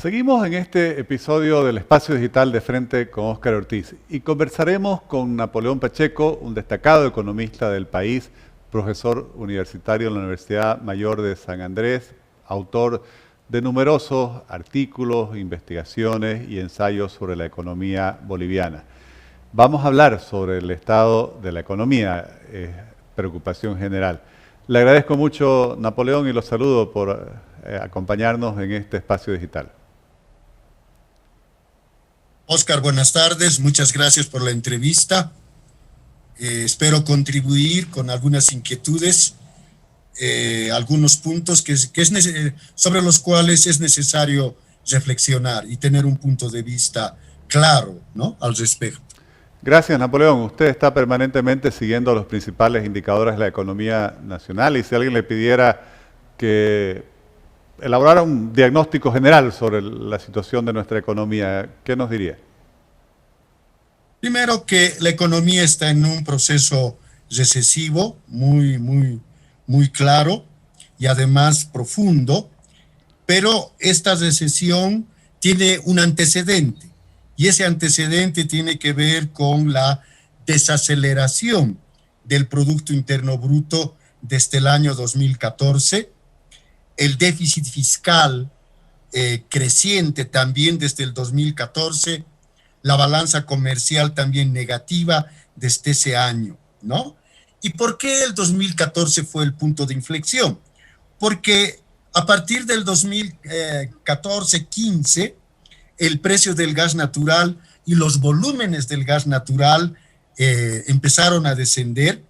Seguimos en este episodio del Espacio Digital de Frente con Óscar Ortiz y conversaremos con Napoleón Pacheco, un destacado economista del país, profesor universitario en la Universidad Mayor de San Andrés, autor de numerosos artículos, investigaciones y ensayos sobre la economía boliviana. Vamos a hablar sobre el estado de la economía, preocupación general. Le agradezco mucho, Napoleón, y los saludo por acompañarnos en este espacio digital. Óscar, buenas tardes. Muchas gracias por la entrevista. Espero contribuir con algunas inquietudes, algunos puntos sobre los cuales es necesario reflexionar y tener un punto de vista claro, ¿no?, al respecto. Gracias, Napoleón. Usted está permanentemente siguiendo los principales indicadores de la economía nacional y si alguien le pidiera que elaborara un diagnóstico general sobre la situación de nuestra economía, ¿qué nos diría? Primero, que la economía está en un proceso recesivo muy claro y además profundo, pero esta recesión tiene un antecedente y ese antecedente tiene que ver con la desaceleración del Producto Interno Bruto desde el año 2014, el déficit fiscal creciente también desde el 2014, la balanza comercial también negativa desde ese año, ¿no? ¿Y por qué el 2014 fue el punto de inflexión? Porque a partir del 2014-15, el precio del gas natural y los volúmenes del gas natural empezaron a descender,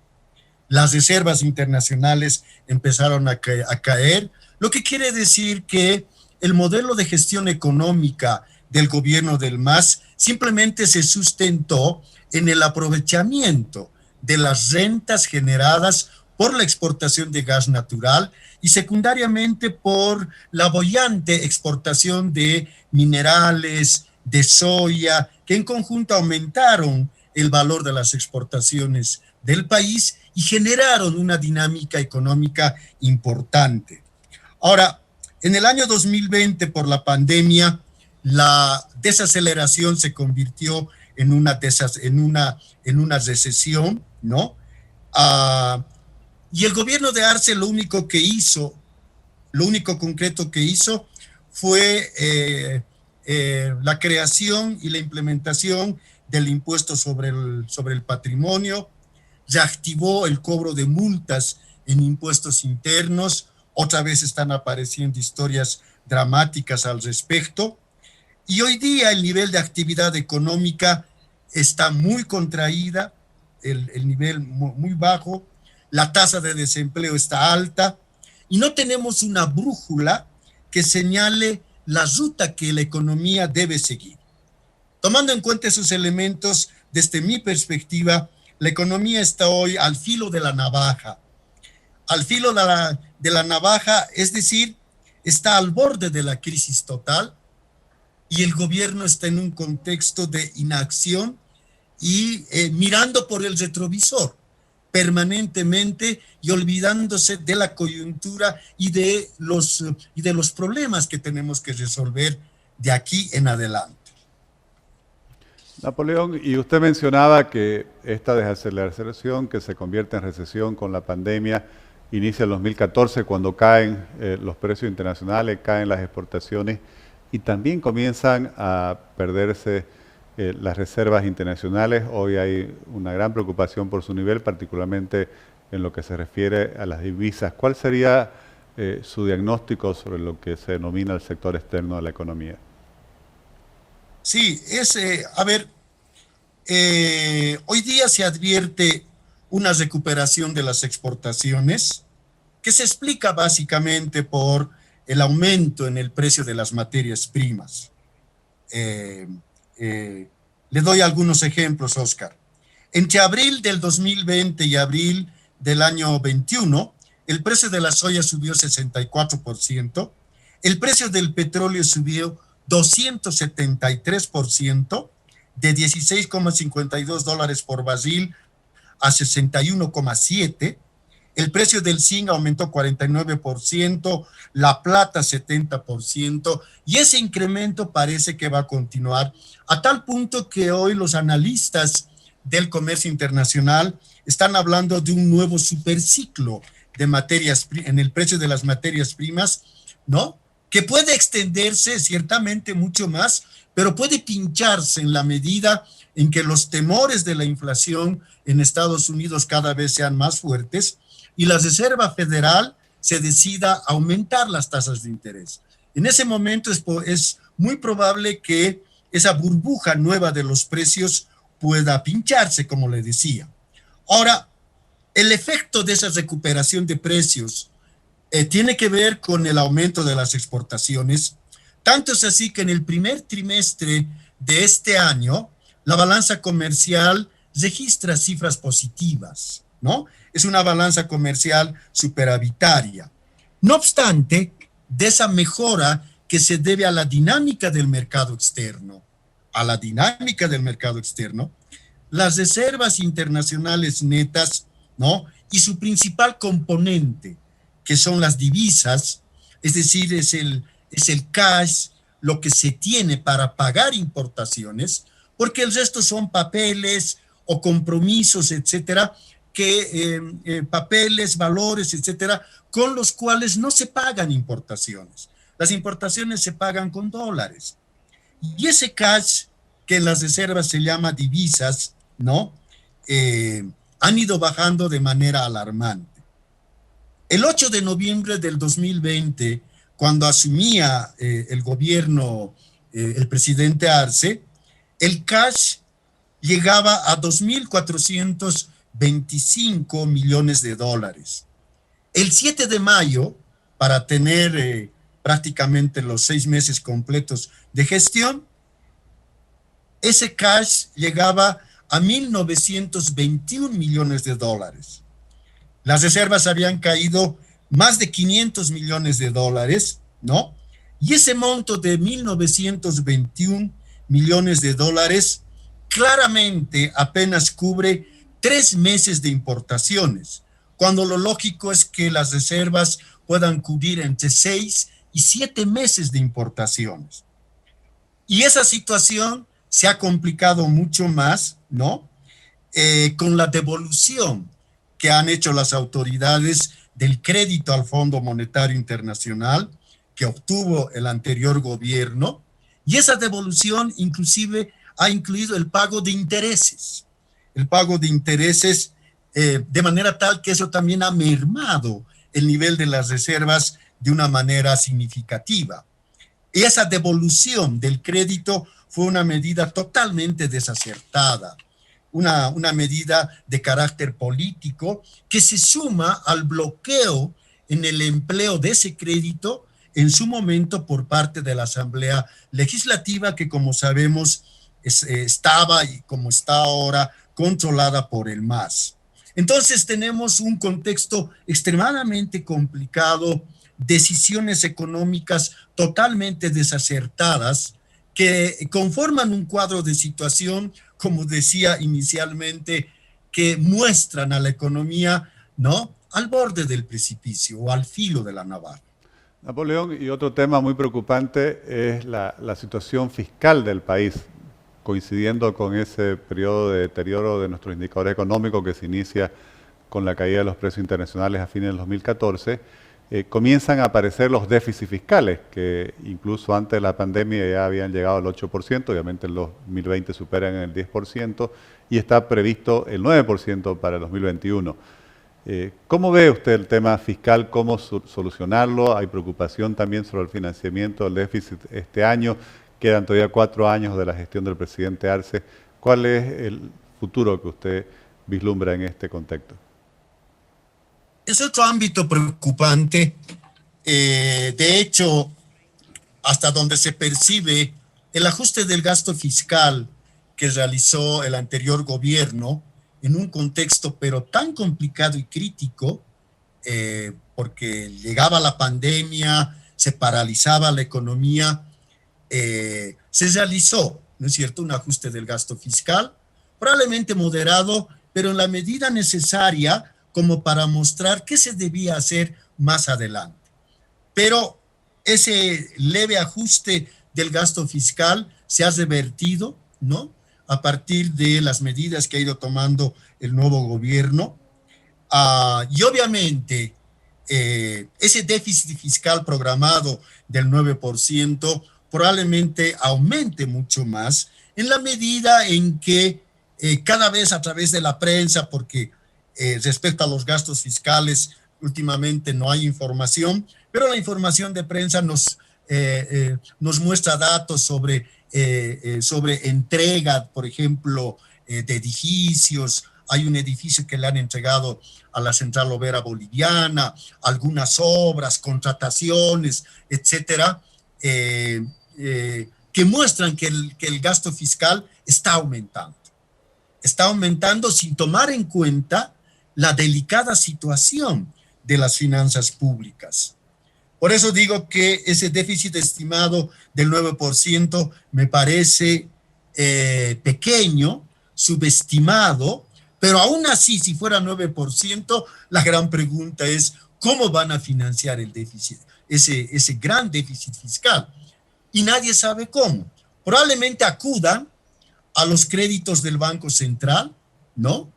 las reservas internacionales empezaron a caer, lo que quiere decir que el modelo de gestión económica del gobierno del MAS simplemente se sustentó en el aprovechamiento de las rentas generadas por la exportación de gas natural y secundariamente por la boyante exportación de minerales, de soya, que en conjunto aumentaron el valor de las exportaciones del país y generaron una dinámica económica importante. Ahora, en el año 2020, por la pandemia, la desaceleración se convirtió en una recesión, ¿no? Y el gobierno de Arce lo único concreto que hizo fue la creación y la implementación del impuesto sobre el patrimonio, reactivó el cobro de multas en impuestos internos, otra vez están apareciendo historias dramáticas al respecto, y hoy día el nivel de actividad económica está muy contraída, el nivel muy bajo, la tasa de desempleo está alta, y no tenemos una brújula que señale la ruta que la economía debe seguir. Tomando en cuenta esos elementos, desde mi perspectiva, la economía está hoy al filo de la navaja. Al filo de la navaja, es decir, está al borde de la crisis total y el gobierno está en un contexto de inacción y mirando por el retrovisor permanentemente y olvidándose de la coyuntura y de los problemas que tenemos que resolver de aquí en adelante. Napoleón, y usted mencionaba que esta desaceleración que se convierte en recesión con la pandemia inicia en 2014 cuando caen los precios internacionales, caen las exportaciones y también comienzan a perderse las reservas internacionales. Hoy hay una gran preocupación por su nivel, particularmente en lo que se refiere a las divisas. ¿Cuál sería su diagnóstico sobre lo que se denomina el sector externo de la economía? Sí, hoy día se advierte una recuperación de las exportaciones que se explica básicamente por el aumento en el precio de las materias primas. Le doy algunos ejemplos, Óscar. Entre abril del 2020 y abril del año 21, el precio de la soya subió 64%, el precio del petróleo subió 273%, de 16,52 dólares por barril a 61,7, El precio del zinc aumentó 49%, la plata 70%, y ese incremento parece que va a continuar, a tal punto que hoy los analistas del comercio internacional están hablando de un nuevo superciclo de materias en el precio de las materias primas, ¿no? Que puede extenderse ciertamente mucho más, pero puede pincharse en la medida en que los temores de la inflación en Estados Unidos cada vez sean más fuertes y la Reserva Federal se decida aumentar las tasas de interés. En ese momento es muy probable que esa burbuja nueva de los precios pueda pincharse, como le decía. Ahora, el efecto de esa recuperación de precios tiene que ver con el aumento de las exportaciones. Tanto es así que en el primer trimestre de este año, la balanza comercial registra cifras positivas, ¿no? Es una balanza comercial superavitaria. No obstante, de esa mejora que se debe a la dinámica del mercado externo, las reservas internacionales netas, ¿no? Y su principal componente, que son las divisas, es decir, es el cash, lo que se tiene para pagar importaciones, porque el resto son papeles o compromisos, etcétera, papeles, valores, etcétera, con los cuales no se pagan importaciones. Las importaciones se pagan con dólares. Y ese cash, que en las reservas se llama divisas, ¿no? Han ido bajando de manera alarmante. El 8 de noviembre del 2020, cuando asumía el gobierno el presidente Arce, el cash llegaba a 2.425 millones de dólares. El 7 de mayo, para tener prácticamente los 6 meses completos de gestión, ese cash llegaba a 1.921 millones de dólares. Las reservas habían caído más de 500 millones de dólares, ¿no? Y ese monto de 1.921 millones de dólares claramente apenas cubre 3 meses de importaciones, cuando lo lógico es que las reservas puedan cubrir entre 6 y 7 meses de importaciones. Y esa situación se ha complicado mucho más, ¿no? Con la devolución que han hecho las autoridades del crédito al Fondo Monetario Internacional que obtuvo el anterior gobierno, y esa devolución inclusive ha incluido el pago de intereses, de manera tal que eso también ha mermado el nivel de las reservas de una manera significativa. Y esa devolución del crédito fue una medida totalmente desacertada, una medida de carácter político que se suma al bloqueo en el empleo de ese crédito en su momento por parte de la Asamblea Legislativa, que como sabemos estaba y como está ahora controlada por el MAS. Entonces tenemos un contexto extremadamente complicado, decisiones económicas totalmente desacertadas que conforman un cuadro de situación, como decía inicialmente, que muestran a la economía, ¿no?, al borde del precipicio o al filo de la navaja. Napoleón, y otro tema muy preocupante es la situación fiscal del país, coincidiendo con ese periodo de deterioro de nuestros indicadores económicos que se inicia con la caída de los precios internacionales a fines del 2014, comienzan a aparecer los déficits fiscales, que incluso antes de la pandemia ya habían llegado al 8%, obviamente en los 2020 superan el 10%, y está previsto el 9% para el 2021. ¿Cómo ve usted el tema fiscal? ¿Cómo solucionarlo? ¿Hay preocupación también sobre el financiamiento del déficit este año? Quedan todavía 4 años de la gestión del presidente Arce. ¿Cuál es el futuro que usted vislumbra en este contexto? Es otro ámbito preocupante. De hecho, hasta donde se percibe, el ajuste del gasto fiscal que realizó el anterior gobierno en un contexto pero tan complicado y crítico, porque llegaba la pandemia, se paralizaba la economía, se realizó, ¿no es cierto?, un ajuste del gasto fiscal, probablemente moderado, pero en la medida necesaria como para mostrar qué se debía hacer más adelante. Pero ese leve ajuste del gasto fiscal se ha revertido, ¿no? A partir de las medidas que ha ido tomando el nuevo gobierno. Y obviamente, ese déficit fiscal programado del 9% probablemente aumente mucho más en la medida en que cada vez a través de la prensa, porque respecto a los gastos fiscales, últimamente no hay información, pero la información de prensa nos muestra datos sobre entrega, por ejemplo, de edificios. Hay un edificio que le han entregado a la Central Obrera Boliviana, algunas obras, contrataciones, etcétera, que muestran que el gasto fiscal está aumentando. Está aumentando sin tomar en cuenta la delicada situación de las finanzas públicas. Por eso digo que ese déficit estimado del 9% me parece pequeño, subestimado, pero aún así, si fuera 9%, la gran pregunta es, ¿cómo van a financiar el déficit, ese gran déficit fiscal? Y nadie sabe cómo. Probablemente acudan a los créditos del Banco Central, ¿no?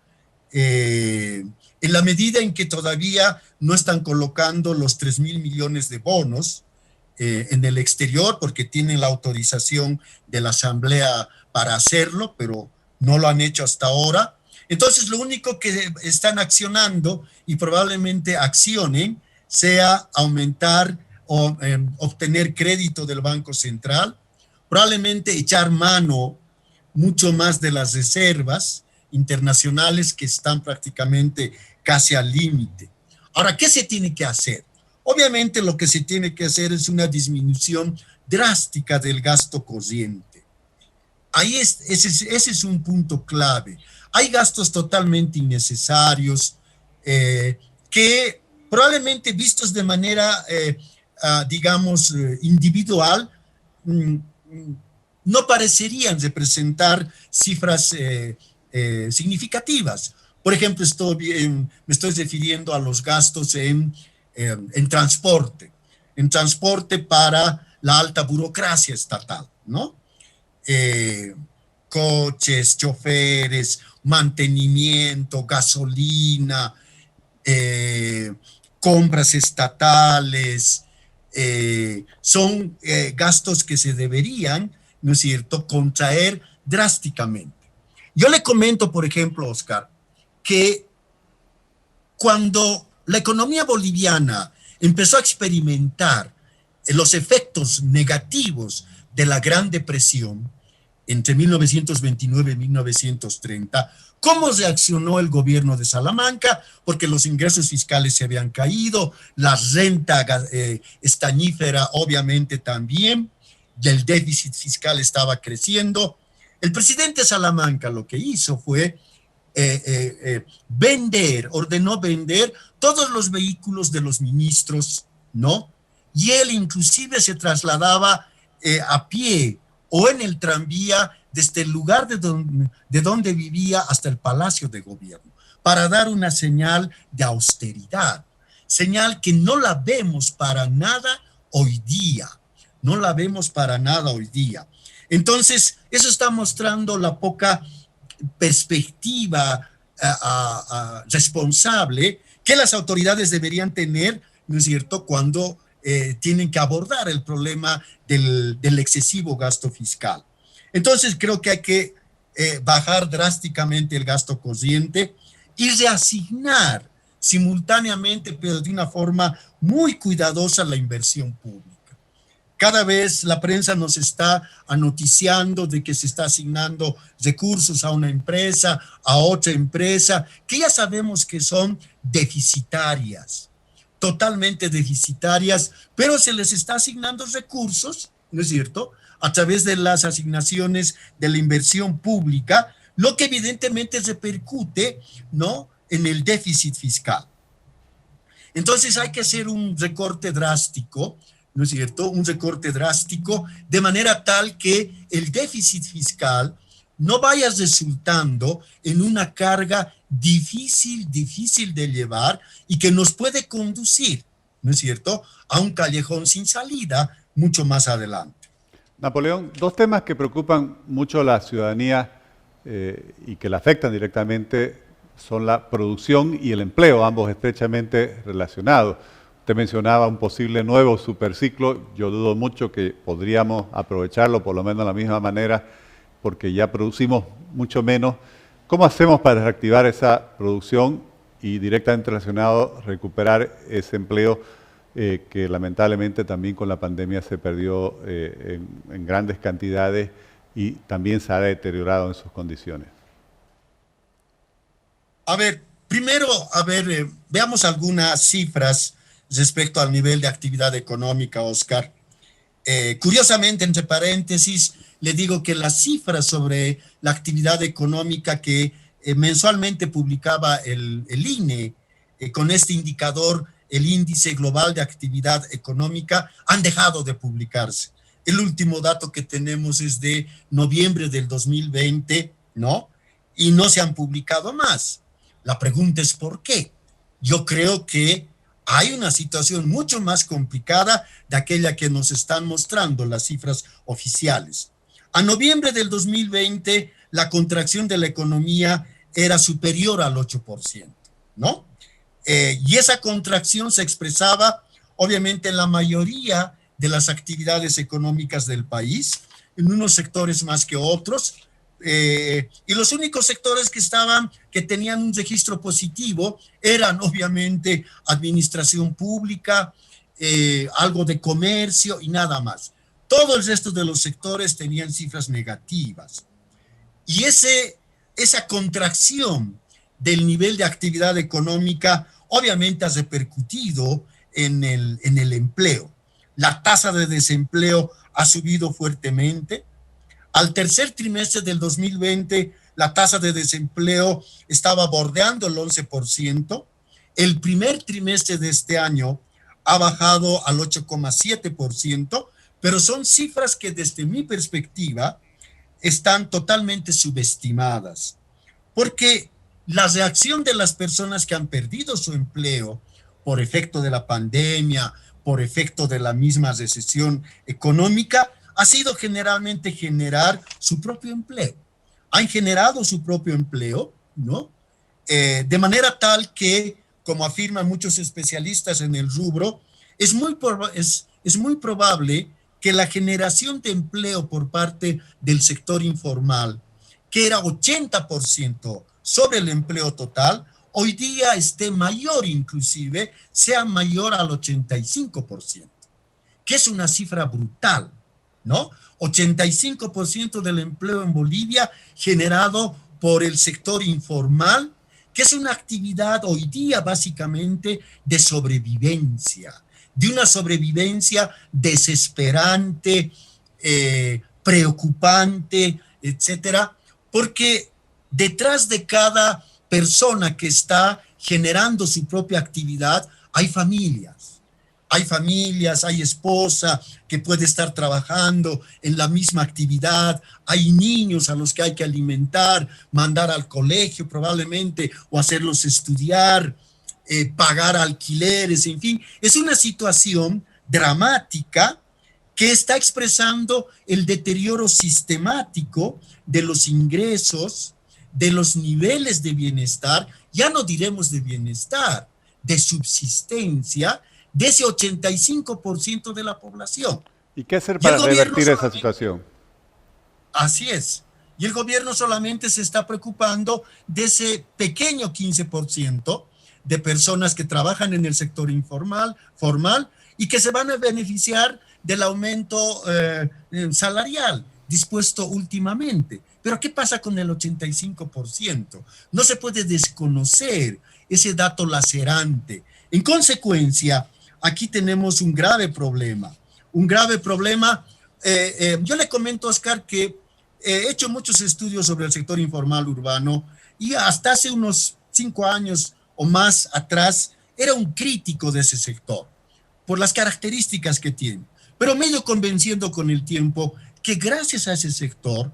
En la medida en que todavía no están colocando los 3.000 millones de bonos en el exterior, porque tienen la autorización de la Asamblea para hacerlo, pero no lo han hecho hasta ahora. Entonces, lo único que están accionando y probablemente accionen sea aumentar o obtener crédito del Banco Central, probablemente echar mano mucho más de las reservas internacionales que están prácticamente casi al límite. Ahora, ¿qué se tiene que hacer? Obviamente lo que se tiene que hacer es una disminución drástica del gasto corriente. Ese es un punto clave. Hay gastos totalmente innecesarios que probablemente vistos de manera, digamos, individual, no parecerían representar cifras significativas. Por ejemplo, me estoy refiriendo a los gastos en transporte para la alta burocracia estatal, ¿no? Coches, choferes, mantenimiento, gasolina, compras estatales, son gastos que se deberían, ¿no es cierto?, contraer drásticamente. Yo le comento, por ejemplo, Oscar, que cuando la economía boliviana empezó a experimentar los efectos negativos de la Gran Depresión entre 1929 y 1930, ¿cómo reaccionó el gobierno de Salamanca? Porque los ingresos fiscales se habían caído, la renta estañífera obviamente también, y el déficit fiscal estaba creciendo. El presidente Salamanca lo que hizo fue ordenó vender todos los vehículos de los ministros, ¿no? Y él inclusive se trasladaba a pie o en el tranvía desde el lugar de donde vivía hasta el Palacio de Gobierno, para dar una señal de austeridad, señal que no la vemos para nada hoy día, no la vemos para nada hoy día. Entonces, eso está mostrando la poca perspectiva responsable que las autoridades deberían tener, ¿no es cierto?, cuando tienen que abordar el problema del excesivo gasto fiscal. Entonces, creo que hay que bajar drásticamente el gasto corriente y reasignar simultáneamente, pero de una forma muy cuidadosa, la inversión pública. Cada vez la prensa nos está anoticiando de que se está asignando recursos a una empresa, a otra empresa, que ya sabemos que son deficitarias, totalmente deficitarias, pero se les está asignando recursos, ¿no es cierto?, a través de las asignaciones de la inversión pública, lo que evidentemente repercute, ¿no?, en el déficit fiscal. Entonces hay que hacer un recorte drástico, ¿no es cierto?, un recorte drástico de manera tal que el déficit fiscal no vaya resultando en una carga difícil de llevar y que nos puede conducir, ¿no es cierto?, a un callejón sin salida mucho más adelante. Napoleón, dos temas que preocupan mucho a la ciudadanía y que la afectan directamente son la producción y el empleo, ambos estrechamente relacionados. Usted mencionaba un posible nuevo superciclo, yo dudo mucho que podríamos aprovecharlo por lo menos de la misma manera porque ya producimos mucho menos. ¿Cómo hacemos para reactivar esa producción y directamente relacionado recuperar ese empleo que lamentablemente también con la pandemia se perdió en grandes cantidades y también se ha deteriorado en sus condiciones? A ver, primero, veamos algunas cifras respecto al nivel de actividad económica, Oscar. Curiosamente, entre paréntesis, le digo que las cifras sobre la actividad económica que mensualmente publicaba el INE con este indicador, el índice global de actividad económica, han dejado de publicarse. El último dato que tenemos es de noviembre del 2020, ¿no? Y no se han publicado más. La pregunta es ¿por qué? Yo creo que hay una situación mucho más complicada de aquella que nos están mostrando las cifras oficiales. A noviembre del 2020, la contracción de la economía era superior al 8%, ¿no? Y esa contracción se expresaba, obviamente, en la mayoría de las actividades económicas del país, en unos sectores más que otros, y los únicos sectores que tenían un registro positivo eran obviamente administración pública, algo de comercio y nada más. Todo el resto de los sectores tenían cifras negativas. Y esa contracción del nivel de actividad económica obviamente ha repercutido en el empleo. La tasa de desempleo ha subido fuertemente. Al tercer trimestre del 2020, la tasa de desempleo estaba bordeando el 11%. El primer trimestre de este año ha bajado al 8,7%, pero son cifras que desde mi perspectiva están totalmente subestimadas, porque la reacción de las personas que han perdido su empleo por efecto de la pandemia, por efecto de la misma recesión económica, ha sido generalmente generar su propio empleo. Han generado su propio empleo, ¿no? De manera tal que, como afirman muchos especialistas en el rubro, es muy probable que la generación de empleo por parte del sector informal, que era 80% sobre el empleo total, hoy día esté mayor inclusive, sea mayor al 85%, que es una cifra brutal, ¿no? 85% del empleo en Bolivia generado por el sector informal, que es una actividad hoy día básicamente de sobrevivencia, de una sobrevivencia desesperante, preocupante, etcétera, porque detrás de cada persona que está generando su propia actividad hay familias. Hay esposa que puede estar trabajando en la misma actividad, hay niños a los que hay que alimentar, mandar al colegio probablemente o hacerlos estudiar, pagar alquileres, en fin. Es una situación dramática que está expresando el deterioro sistemático de los ingresos, de los niveles de bienestar, ya no diremos de bienestar, de subsistencia, de ese 85% de la población. ¿Y qué hacer para revertir esa situación? Así es. Y el gobierno solamente se está preocupando de ese pequeño 15% de personas que trabajan en el sector formal, y que se van a beneficiar del aumento salarial dispuesto últimamente. Pero ¿qué pasa con el 85%? No se puede desconocer ese dato lacerante. En consecuencia, aquí tenemos un grave problema. Yo le comento, Oscar, que he hecho muchos estudios sobre el sector informal urbano y hasta hace unos 5 años o más atrás era un crítico de ese sector por las características que tiene. Pero me he ido convenciendo con el tiempo que gracias a ese sector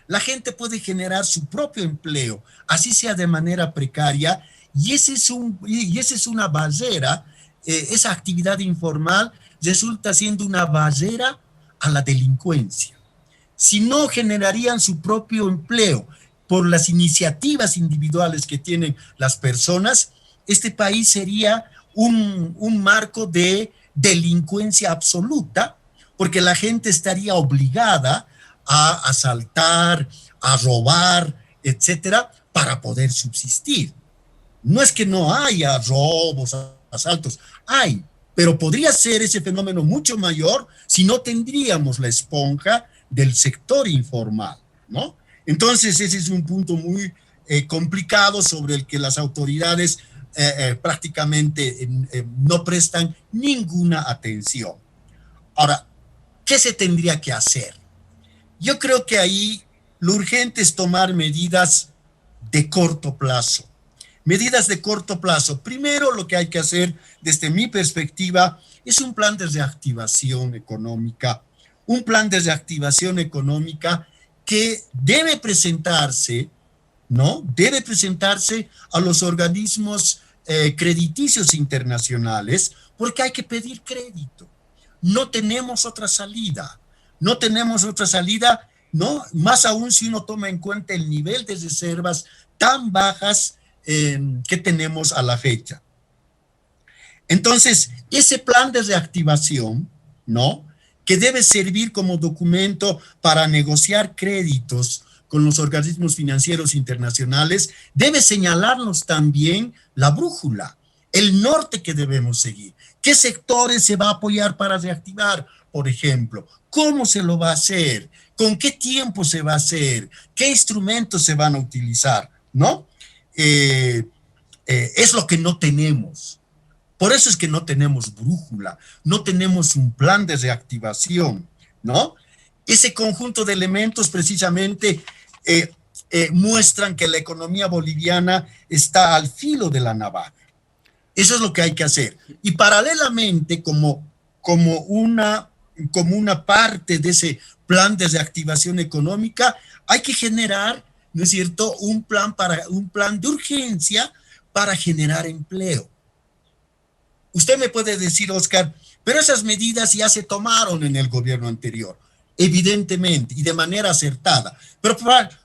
la gente puede generar su propio empleo, así sea de manera precaria, y esa es una barrera, esa actividad informal resulta siendo una barrera a la delincuencia. Si no generarían su propio empleo por las iniciativas individuales que tienen las personas, este país sería un marco de delincuencia absoluta, porque la gente estaría obligada a asaltar, a robar, etcétera, para poder subsistir. No es que no haya robos, asaltos, hay, pero podría ser ese fenómeno mucho mayor si no tendríamos la esponja del sector informal, ¿no? Entonces, ese es un punto muy complicado sobre el que las autoridades prácticamente no prestan ninguna atención. Ahora, ¿qué se tendría que hacer? Yo creo que ahí lo urgente es tomar medidas de corto plazo. Medidas de corto plazo. Primero, lo que hay que hacer, desde mi perspectiva, es un plan de reactivación económica. Un plan de reactivación económica que debe presentarse, ¿no? Debe presentarse a los organismos crediticios internacionales, porque hay que pedir crédito. No tenemos otra salida. No tenemos otra salida, ¿no? Más aún si uno toma en cuenta el nivel de reservas tan bajas que tenemos a la fecha. Entonces, ese plan de reactivación, ¿no? Que debe servir como documento para negociar créditos con los organismos financieros internacionales, debe señalarnos también la brújula, el norte que debemos seguir. ¿Qué sectores se va a apoyar para reactivar, por ejemplo? ¿Cómo se lo va a hacer? ¿Con qué tiempo se va a hacer? ¿Qué instrumentos se van a utilizar? ¿No? Es lo que no tenemos. Por eso es que no tenemos brújula, no tenemos un plan de reactivación, ¿no? Ese conjunto de elementos precisamente muestran que la economía boliviana está al filo de la navaja. Eso es lo que hay que hacer. Y paralelamente, como una parte de ese plan de reactivación económica, hay que generar, ¿no es cierto?, un plan de urgencia para generar empleo. Usted me puede decir, Oscar, pero esas medidas ya se tomaron en el gobierno anterior, evidentemente, y de manera acertada, pero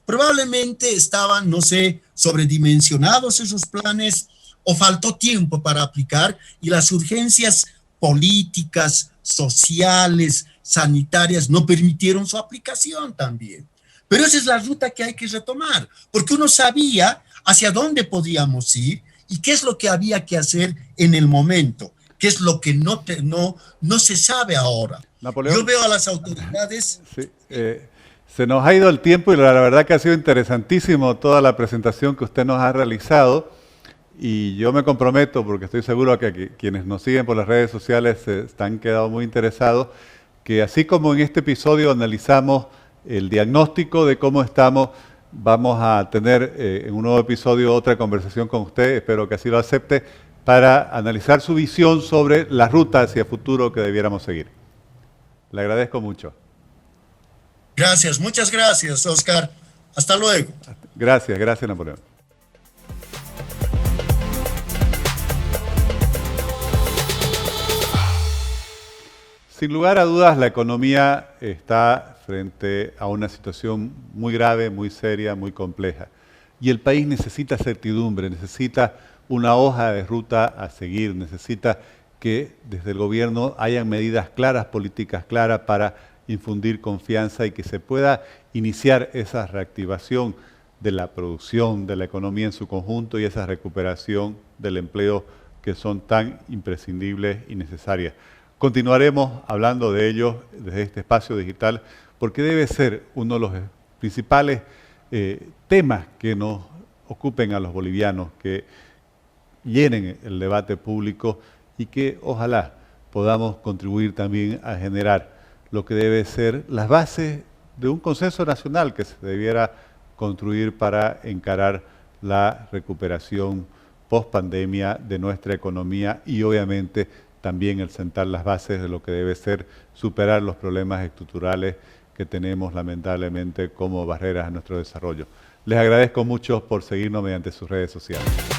probablemente estaban, no sé, sobredimensionados esos planes o faltó tiempo para aplicar y las urgencias políticas, sociales, sanitarias no permitieron su aplicación también. Pero esa es la ruta que hay que retomar, porque uno sabía hacia dónde podíamos ir y qué es lo que había que hacer en el momento, qué es lo que no se sabe ahora. Napoleón, yo veo a las autoridades... Sí, se nos ha ido el tiempo y la verdad que ha sido interesantísimo toda la presentación que usted nos ha realizado y yo me comprometo, porque estoy seguro que quienes nos siguen por las redes sociales están quedando muy interesados, que así como en este episodio analizamos el diagnóstico de cómo estamos, vamos a tener en un nuevo episodio otra conversación con usted, espero que así lo acepte, para analizar su visión sobre la ruta hacia el futuro que debiéramos seguir. Le agradezco mucho. Gracias, muchas gracias, Oscar. Hasta luego. Gracias, gracias, Napoleón. Sin lugar a dudas, la economía está frente a una situación muy grave, muy seria, muy compleja. Y el país necesita certidumbre, necesita una hoja de ruta a seguir, necesita que desde el gobierno hayan medidas claras, políticas claras para infundir confianza y que se pueda iniciar esa reactivación de la producción, de la economía en su conjunto y esa recuperación del empleo que son tan imprescindibles y necesarias. Continuaremos hablando de ello desde este espacio digital porque debe ser uno de los principales temas que nos ocupen a los bolivianos, que llenen el debate público y que ojalá podamos contribuir también a generar lo que debe ser las bases de un consenso nacional que se debiera construir para encarar la recuperación post-pandemia de nuestra economía y obviamente también el sentar las bases de lo que debe ser superar los problemas estructurales que tenemos lamentablemente como barreras a nuestro desarrollo. Les agradezco mucho por seguirnos mediante sus redes sociales.